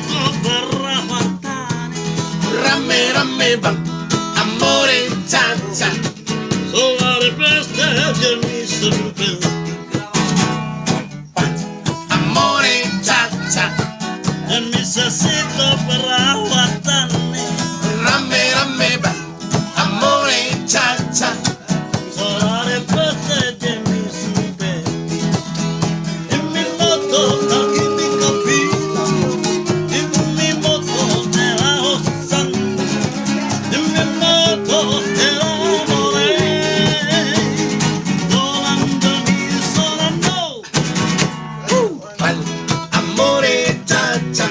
necesito perawatan. Rame rame bang, amore cha cha. Suara pesta di mi sempit. Amore cha cha. Necesito perawatan. Rame rame bang, amore cha cha. Suara pesta di mi sempit. Dimmi moto lagi di capita. Dimmi moto nella ossanda. Dimmi moto dell'amore. Volando mi sonando. Amore cha cha.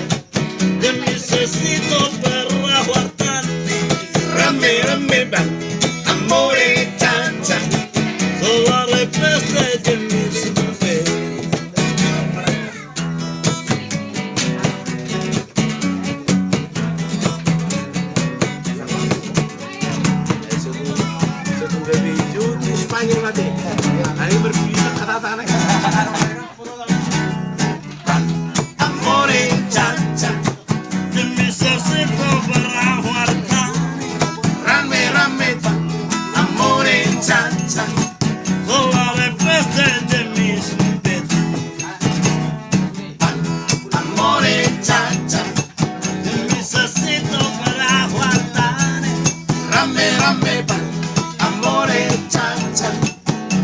Necesito perawatan. Rame rame bang, amore cha cha. Suara pesta di mi sempit. Secondo video di Spanyol nanti, hari berbeda kata-kata. Amore cha cha. Necesito perawatan. Rame rame bang, amore cha cha. Suara pesta di mi sempit. Amore cha cha. Necesito perawatan. Rame rame bang, amore cha cha.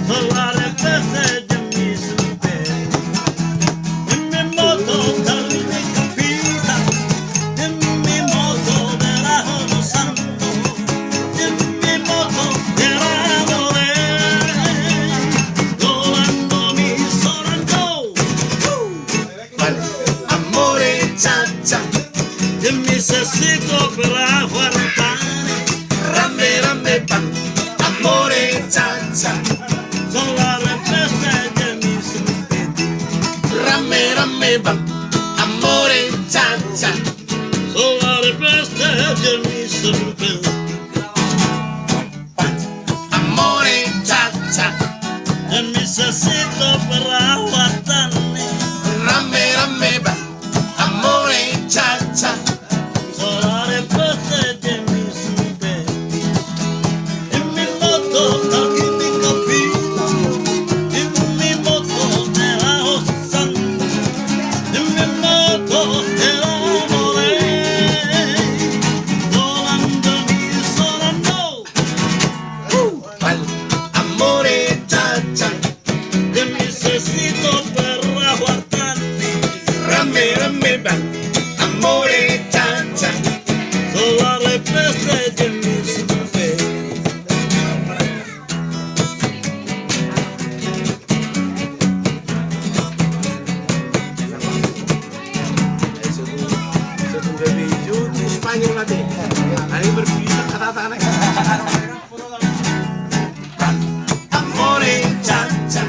Suara pesta di mi sempit. Dimmi moto dal mi capita. Dimmi moto della santo. Dimmi moto dell'amore. Volando mi sonando. Amore cha cha. Necesito perawatan. Rame rame bang, amore cha cha. Suara pesta di mi sempit. Rame rame bang, amore cha cha. Suara pesta di mi sempit. Amore cha cha. Necesito perawatan. Rame rame bang, amore cha cha. Suara pesta di mi sempit. Dimmi moto lagi di capita. Dimmi moto nella ossanda. Dimmi moto dell'amore. Volando mi sonando. Amore cha cha. Necesito perawatan. Rame rame bang, amore cha cha. Suara pesta di mi sempit. Secondo video di Spanyol nanti, hari berbeda kata-kata. Amore cha cha.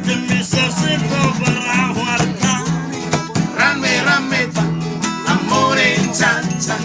Necesito perawatan. Rame rame bang, amore cha cha.